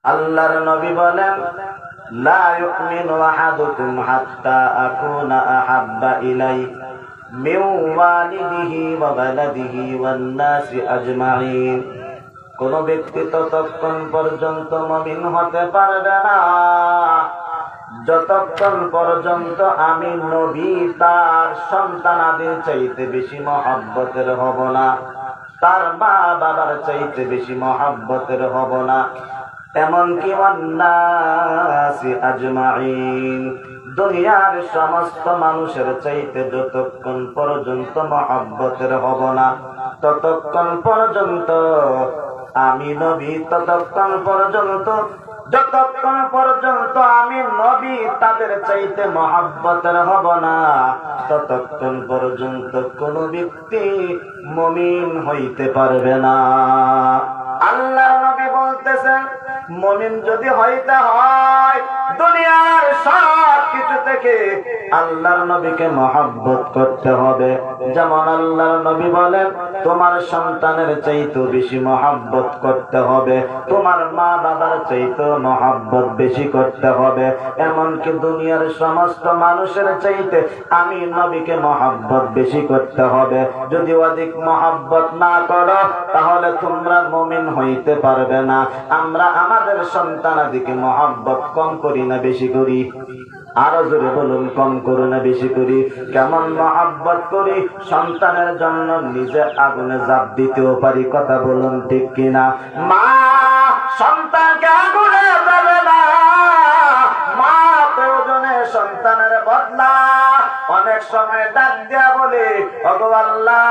আল্লাহর নবী বলেন, লা ইউমিনু আহাদুকুম হাত্তা আকুনা আহাব্বা ইলাইহি মিন ওয়ালিদিহি ওয়া ওয়ালাদিহি ওয়ান নাসি আজমাইন। কোন ব্যক্তি ততক্ষণ পর্যন্ত মুমিন হতে পারবে না যতক্ষণ পর্যন্ত আমি নবী তার সন্তানাদের চাইতে বেশি মহব্বতের হব না, তার মা বাবার চাইতে বেশি মহব্বতের হব না, এমনকি ওয়ান্নাসি আজমাইন, দুনিয়ার সমস্ত মানুষের চাইতে যতক্ষণ পর্যন্ত মহব্বতের হব না, ততক্ষণ পর্যন্ত আমি নবী, ততক্ষণ পর্যন্ত যতক্ষণ পর্যন্ত আমি নবী তাদের চাইতে মহব্বতের হব না, ততক্ষণ পর্যন্ত কোন ব্যক্তি মুমিন হইতে পারবে না। আল্লাহর নবী বলতেছেন, মুমিন যদি হইতে হয় দুনিয়ার সব কিছু থেকে আল্লাহর নবীকে মহব্বত করতে হবে। যেমন আল্লাহর নবী বলেন, তোমার সন্তানের চাইতে বেশি মহব্বত করতে হবে, তোমার মা বাবার চাইতে মহব্বত বেশি করতে হবে, এমনকি দুনিয়ার সমস্ত মানুষের চাইতে আমি নবীকে মহব্বত বেশি করতে হবে। যদি অধিক মহব্বত না করো তাহলে তোমরা মুমিন হইতে পারবে না। আমরা আমাদের সন্তানাদিকে মহব্বত কম করি না বেশি করি? আরো জোরে বলুন, কম করো না বেশি করি? কেমন মহব্বত করি? সন্তানের জন্য নিজে আগুনে ঝাঁপ দিতেও পারি। কথা বলুন ঠিক কিনা? মা সন্তানকে আগুনে যাবে না, মা প্রয়োজনে সন্তানের বদলা অনেক সময় ডাক দিয়া বলে, ওগো আল্লাহ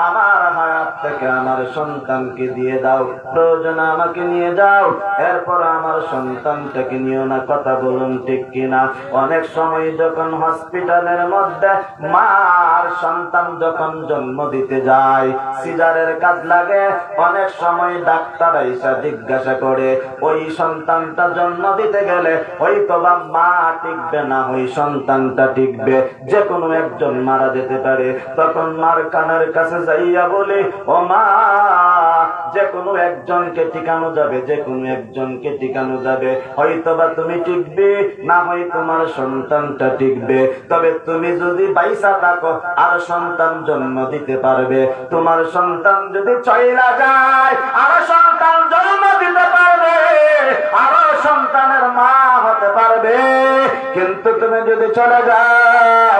আমার হায়াত থেকে আমার সন্তানকে দিয়ে দাও, প্রয়োজনে আমাকে নিয়ে যাও, এরপর আমার সন্তানটাকে নিও না। কথা বলুন ঠিক কিনা? অনেক সময় যখন হসপিটালের মধ্যে মার সন্তান যখন জন্ম দিতে যায়, সিজারের কাজ লাগে, অনেক সময় ডাক্তার এসে জিজ্ঞাসা করে, ওই সন্তানটা জন্ম দিতে গেলে হয়তো বা মা টিকবে না, ওই সন্তানটা টিকবে, যে কোনো একজন মারা যেতে পারে। তখন মার কানের কাছে যাইয়া বলে, ও মা, যে কোনো একজনকে টিকানো যাবে, যে কোনো একজনকে টিকানো যাবে, হয়তোবা তুমি টিকবে, না হয় তোমার সন্তানটা টিকবে। তবে তুমি যদি বাইসা থাকো আর সন্তান জন্ম দিতে পারবে, তোমার সন্তান যদি চইলা যায় আর সন্তান জন্ম দিতে পারবে, আরো সন্তানের মা হতে পারবে। কিন্তু তুমি যদি চলে যাও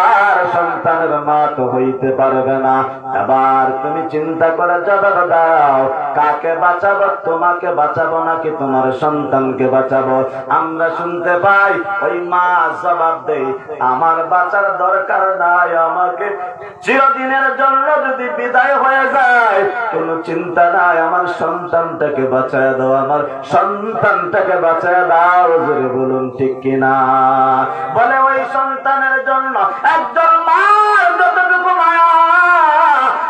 আর সন্তানের মা তো হইতে পারবে না। এবার তুমি চিন্তা করে জবাব দাও, কাকে বাঁচাবো? তোমাকে বাঁচাবো নাকি তোমার সন্তানকে বাঁচাবো? আমরা শুনতে পাই ওই মা জবাব দেয়, আমার বাঁচার দরকার নাই, আমাকে চিরদিনের জন্য যদি বিদায় হয়ে যায় কোনো চিন্তা নাই, আমার সন্তানটাকে বাঁচায় দাও, আমার সন্তানটাকে বাঁচায় দাও। জোরে বলুন ঠিক কিনা? বলে ওই সন্তানের জন্য একজন মার যতটুকু মায়া,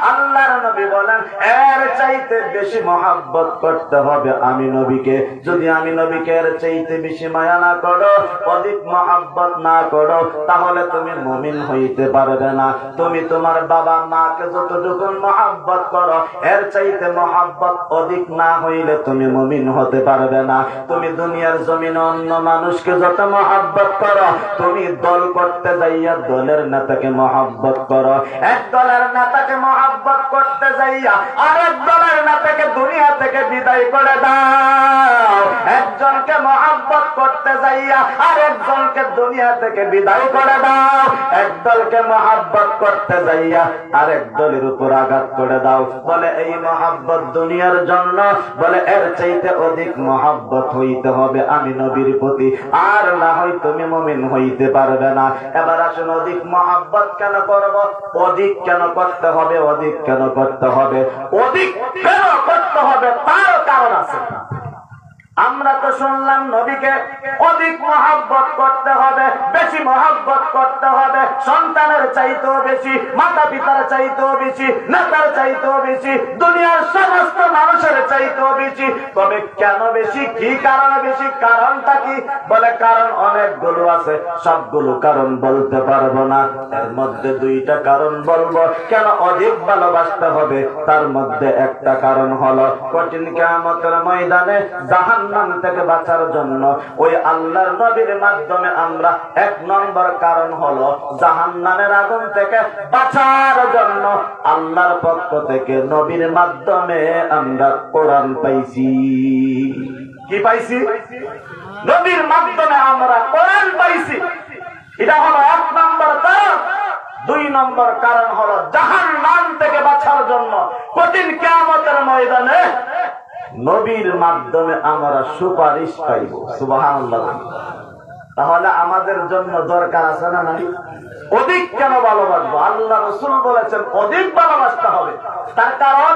আল্লাহর নবী বলেন এর চাইতে বেশি মহব্বত করতে হবে আমি নবীকে। যদি আমি নবীকে এর চাইতে বেশি মায়া না করো, অধিক মহব্বত না করো, তাহলে তুমি মুমিন হইতে পারবে না। তুমি তোমার বাবা মাকে যতটুকু মহব্বত করো, এর চাইতে মহব্বত অধিক না হইলে তুমি মুমিন হতে পারবে না। তুমি দুনিয়ার জমিনে অন্য মানুষকে যত মহব্বত করো, তুমি দল করতে যাইয়া দলের নেতাকে মহব্বত করো, এক দলের নেতাকে মহব্বত করতে যাইয়া আরেক দলের নেতাকে দুনিয়া থেকে বিদায় করে দাও। একজনকে মহব্বত করতে যাইয়া আরেকজনকে দুনিয়া থেকে বিদায় করে দাও। এক দলকে মহব্বত করতে যাইয়া আরেক দলের উপর আঘাত করে দাও। বলে এই মহব্বত দুনিয়ার জন্য, বলে এর চাইতে অধিক মহব্বত হইতে হবে আমি নবীর প্রতি, আর না হয় তুমি মুমিন হইতে পারবে না। এবার আসুন, অধিক মহব্বত কেন করব? অধিক কেন করতে হবে? অধিক কেন করতে হবে? অধিক কেন করতে হবে তার কারণ আছে। আমরা তো শুনলাম নবীকে অধিক মহব্বত করতে হবে, বেশি মহব্বত করতে হবে, সন্তানের চাইতেও বেশি, মাতা পিতার চাইতেও বেশি, নেতার চাইতেও বেশি, দুনিয়ার সমস্ত মানুষের চাইতেও বেশি। তবে কেন বেশি? কি কারণে বেশি? কারণটা কি? বলে কারণ অনেকগুলো আছে, সবগুলো কারণ বলতে পারবো না, এর মধ্যে দুইটা কারণ বলবো। কেন অধিক ভালোবাসতে হবে? তার মধ্যে একটা কারণ হলো কঠিন কিয়ামতের ময়দানে জাহান জাহান্নাম থেকে বাঁচার জন্য ওই আল্লাহর নবীর মাধ্যমে আমরা 1 নম্বর কারণ হলো জাহান্নামের আগুন থেকে বাঁচার জন্য আল্লাহর পক্ষ থেকে নবীর মাধ্যমে আমরা কোরআন পাইছি। কি পাইছি? নবীর মাধ্যমে আমরা কোরআন পাইছি। এটা হলো 1 নম্বর কারণ। 2 নম্বর কারণ হলো জাহান্নাম থেকে বাঁচার জন্য কঠিন কিয়ামতের ময়দানে নবীর মাধ্যমে আমরা সুপারিশ পাইব। সুবহানাল্লাহ। তাহলে আমাদের জন্য দরকার আছে না নাই? অধিক কেন ভালোবাসবো? আল্লাহ রাসূল বলেছেন অধিক ভালোবাসতে হবে। তার কারণ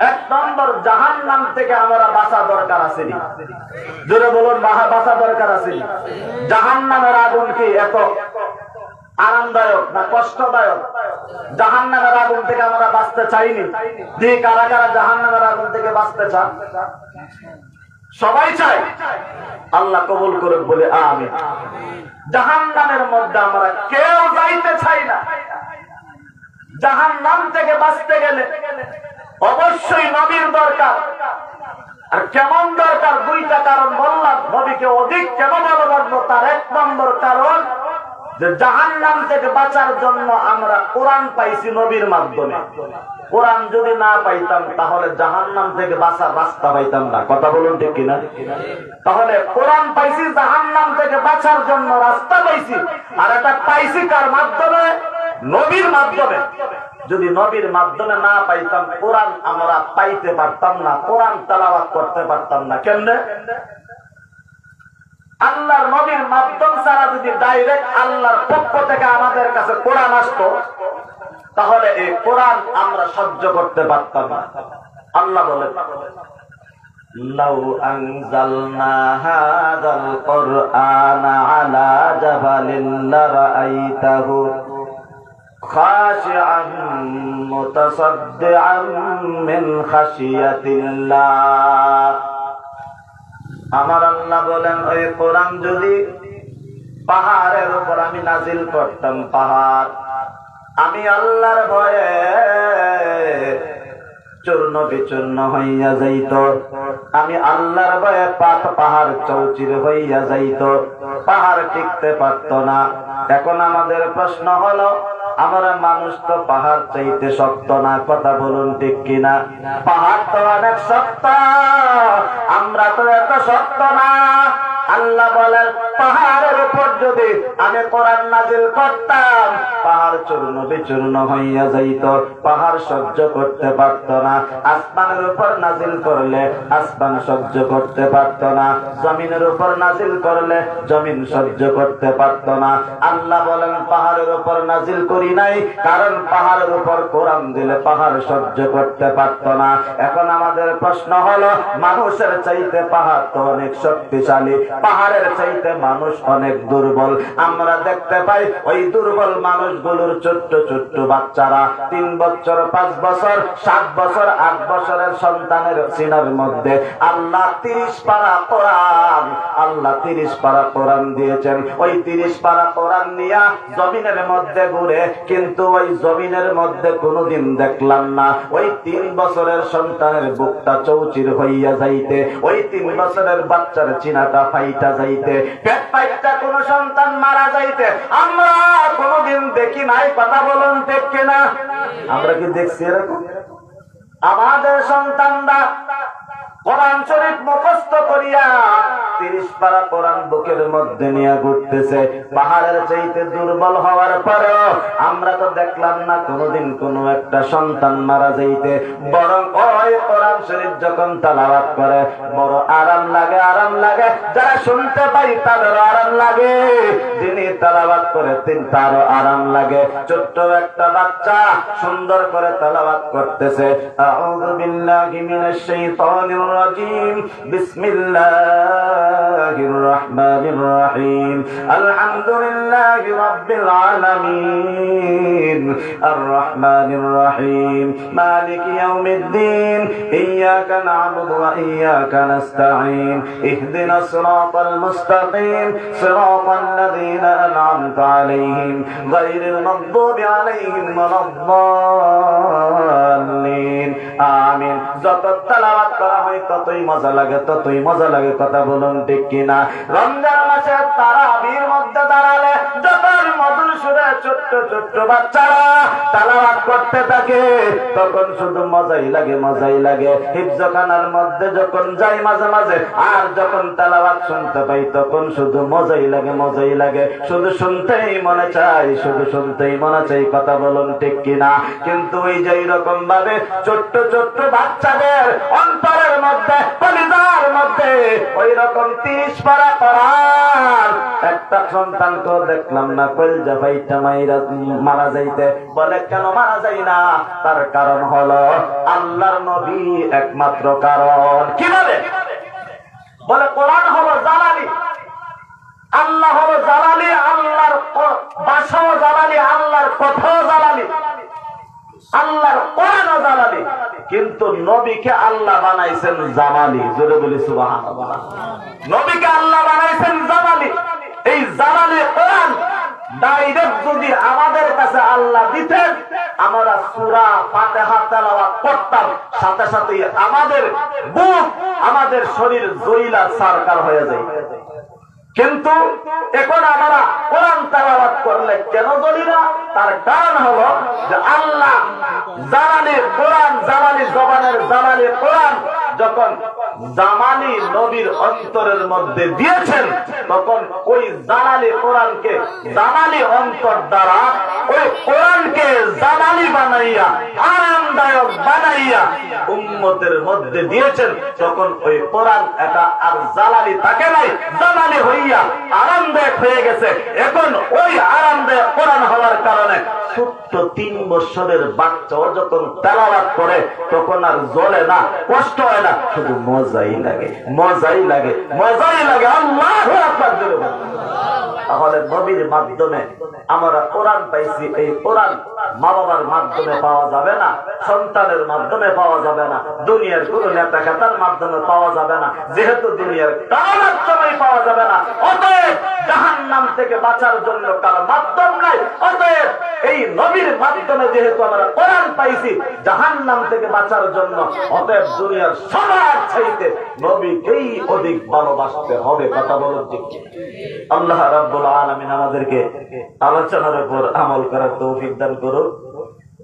1 নম্বর জাহান্নাম থেকে আমরা বাঁচা দরকার আছে। জোরে বলুন, বাঁচা দরকার আছে। জাহান্নামের আগুন কি এত আরামদায়ক না কষ্টদায়ক? জাহান্নামের আগুন থেকে আমরা বাঁচতে চাইনি। যে কারা কারা জাহান্নামের আগুন থেকে বাঁচতে চান? সবাই চাই। আল্লাহ কবুল করে বলে আমিন। জাহান্নামের মধ্যে আমরা কেউ যাইতে চাই না। জাহান্নাম থেকে বাঁচতে গেলে অবশ্যই নবীর দরকার। আর কেমন দরকার? 2টা কারণ বললাম। নবীকে অধিক কেন ভালোবাসবো? তার 1 নম্বর কারণ যে জাহান্নাম থেকে বাঁচার জন্য আমরা কোরআন পাইছি নবীর মাধ্যমে। কোরআন যদি না পাইতাম তাহলে জাহান্নাম থেকে বাঁচার রাস্তা পাইতাম না। কথা বলুন ঠিক কিনা? তাহলে কোরআন পাইছি জাহান্নাম থেকে বাঁচার জন্য রাস্তা পাইছি। আর এটা পাইছি কার মাধ্যমে? নবীর মাধ্যমে। যদি নবীর মাধ্যমে না পাইতাম কোরআন আমরা পাইতে পারতাম না, কোরআন তেলাওয়াত করতে পারতাম না। কেমনে? আল্লাহর নবীর মাধ্যম ছাড়া যদি ডাইরেক্ট আল্লাহর পক্ষ থেকে আমাদের কাছে কোরআন আসতো তাহলে এই কোরআন আমরা সহ্য করতে পারতাম না। আল্লাহ বলেন, লাউ আনজালনা হাযাল কুরআনা আলা জাবালিন লারাআইতাহু খাশিআন মুতাসাদ্দিআন মিন খাশিয়াতিল্লাহ। আমার আল্লাহ বলেন, ওই কোরআন যদি পাহাড়ের উপর আমি নাজিল করতাম, পাহাড় আমি আল্লাহর ভয়ে চূর্ণ বিচূর্ণ হইয়া যাইত। আমি আল্লাহর ভয়ে পাহাড় চৌচির হইয়া যাইত, পাহাড় টিকতে পারত না। এখন আমাদের প্রশ্ন হলো, আমরা মানুষ তো পাহাড় চাইতে শক্ত না। কথা বলুন ঠিক কিনা? পাহাড় তো অনেক শক্ত, আমরা তো এত শক্ত না। আল্লাহ বলেন, পাহাড়ের উপর যদি আমি কোরআন নাজিল করতাম পাহাড় চূর্ণ বিচূর্ণ হইয়া যাইত, পাহাড় সহ্য করতে পারত না। আসমানের উপর নাজিল করলে আসমান সহ্য করতে পারত না, জমিনের উপর নাজিল করলে জমিন সহ্য করতে পারত না। আল্লাহ বলেন, পাহাড়ের উপর নাজিল করি নাই, কারণ পাহাড়ের উপর কোরআন দিলে পাহাড় সহ্য করতে পারত না। এখন আমাদের প্রশ্ন হলো, মানুষের চাইতে পাহাড় তো অনেক শক্তিশালী, পাহাড়ের চাইতে মানুষ অনেক দুর্বল। আমরা দেখতে পাই ওই দুর্বল মানুষগুলোর ছোট্ট ছোট্ট বাচ্চারা 3 বছর 5 বছর 7 বছর 8 বছরের সন্তানের সিনার মধ্যে আল্লাহ 30 পারা কোরআন, আল্লাহ 30 পারা কোরআন দিয়েছেন। ওই 30 পারা কোরআন নিয়ে জমিনের মধ্যে ঘুরে, কিন্তু ওই জমিনের মধ্যে কোনোদিন দেখলাম না ওই 3 বছরের সন্তানের বুকটা চৌচির হইয়া যাইতে, ওই 3 বছরের বাচ্চার চিনাটা ফাইটা যাইতে, পেট ফাইটা কোন সন্তান মারা যাইতে আমরা কোনদিন দেখি নাই। কথা বলুন ঠিক কিনা? আমরা কি দেখছি এরকম? আমাদের সন্তানরা কোরআন শরীফ মুখস্থ করিয়া 30 পারা কোরআন বুকের মধ্যে নিয়ে ঘুরতেছে। পাহাড়ের চাইতে দুর্বল হওয়ার পরেও আমরা তো দেখলাম না কোনদিন কোন একটা সন্তান মারা যাইতে। বরং ওই কোরআন শরীফ যখন তেলাওয়াত করে বড় আরাম লাগে, আরাম লাগে। যারা শুনতে পাই তাদের আরাম লাগে, যিনি তেলাওয়াত করে তারও আরাম লাগে। ছোট্ট একটা বাচ্চা সুন্দর করে তেলাওয়াত করতেছে, আউযু বিল্লাহি মিনাশ শাইতানির রাজিম, বিসমিল্লাহির রহমানির রহিম, আলহামদুলিল্লাহি রাব্বিল আলামিন, আর রহমানির রহিম, মালিকি ইয়াউমিদ্দিন, ইয়্যাকা না'বুদু ওয়া ইয়্যাকা নাস্তাঈন, ইহদিনাস ইহদিনাস সিরাতাল মুস্তাকিম সিরাতাল্লাযীনা আন'আমতা আলাইহিম গায়রিল মাগদুবি আলাইহিম ওয়ালাদ-দাল্লিন। আমিন। যত তেলাওয়াত করা হয় ততই মজা লাগে, ততই মজা লাগে। কথা বলুন ঠিক কিনা? রমজান মাসে তারাবির মধ্যে দাঁড়ালে যত মধুর সুরে ছোট্ট ছোট্ট বাচ্চারা তেলাওয়াত করতে থাকে তখন শুধু মজাই লাগে, মজাই লাগে। হিফজখানার মধ্যে যখন যাই মাঝে মাঝে আর যখন তেলাওয়াত শুনতে পাই তখন শুধু মজাই লাগে, মজাই লাগে। শুধু শুনতেই মনে চাই, শুধু শুনতেই মনে চাই। কথা বলুন ঠিক কিনা? কিন্তু ওই যে এইরকম ভাবে ছোট্ট ছোট্ট বাচ্চাদের অন্তরের মধ্যে, কলিজার মধ্যে ওই রকম 30 পারা কোরআন একটা সন্তানকে দেখলাম না কলজা ভাইটা মারা যাইতে। বলে কেন মারা যায় না? তার কারণ হলো আল্লাহর নবী একমাত্র কারণ। কি বলে? বলে কোরআন হলো জালালি, আল্লাহ হলো জালালি, আল্লাহর ভাষাও জালালি, আল্লাহর কথাও জালালি, আল্লাহর কোরআনও জালালি। কিন্তু নবীকে আল্লাহ বানাইছেন জামালি। জোরে বলি সুবহানাল্লাহ। নবীকে আল্লাহ বানাইছেন জামালি। এই জালালি কোরআন ডাইরেক্ট যদি আমাদের কাছে আল্লাহ দিতেন, আমরা সূরা ফাতিহা তেলাওয়াত করতাম, সাথে সাথে আমাদের বুক, আমাদের শরীর জইলা সরকার হয়ে যায়। কিন্তু এখন আমরা কোরআন তেলাওয়াত করলে কেন জ্বলি না? তার কারণ হলো যে আল্লাহ জালালি কোরআন, জালালি জবানের জালালি কোরআন যখন জামানি নবীর অন্তরের মধ্যে দিয়েছেন তখন ওই জালালি কোরআনকে জামালি অন্তর দ্বারা ওই কোরআনকে জামালি বানাইয়া, আরামদায়ক বানাইয়া উম্মতের মধ্যে দিয়েছেন। তখন ওই কোরআন এটা আর জালালি থাকে নাই, জামালি হইয়া আরামদায়ক হয়ে গেছে। এখন ওই আরামদায়ক কোরআন হওয়ার কারণে ছোট্ট 3 বছরের বাচ্চাও যখন তেলাওয়াত করে তখন আর জ্বলে না, কষ্ট হয় না, শুধু মজাই লাগে, মজাই লাগে, মজাই লাগে। আল্লাহু আকবার। তাহলে নবীর মাধ্যমে আমরা কোরআন পাইছি। এই কোরআন মা বাবার মাধ্যমে পাওয়া যাবে না, সন্তানের মাধ্যমে পাওয়া যাবে না, দুনিয়ার কোন নেতা খেতার মাধ্যমে পাওয়া যাবে না। যেহেতু দুনিয়ার কারো মাধ্যমেই পাওয়া যাবে না, অতএব জাহান্নাম থেকে বাঁচার জন্য কারো মাধ্যম নাই। অতএব এই নবীর মাধ্যমে যেহেতু আমরা কোরআন পাইছি জাহান্নাম থেকে বাঁচার জন্য, অতএব দুনিয়ার সবার চাইতে নবীকেই অধিক ভালোবাসতে হবে। কথা বলুন ঠিক। আল্লাহ রাব্বুল আলামিন আমাদেরকে আলোচনার উপর আমল করার তৌফিক দান করুন।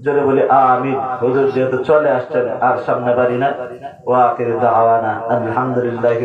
জোরে বলি আমিন। হুজুর যেহেতু চলে আসছেন আর সামনে বাড়ি না, ওয়া আখিরু দাওয়ানা আলহামদুলিল্লাহ।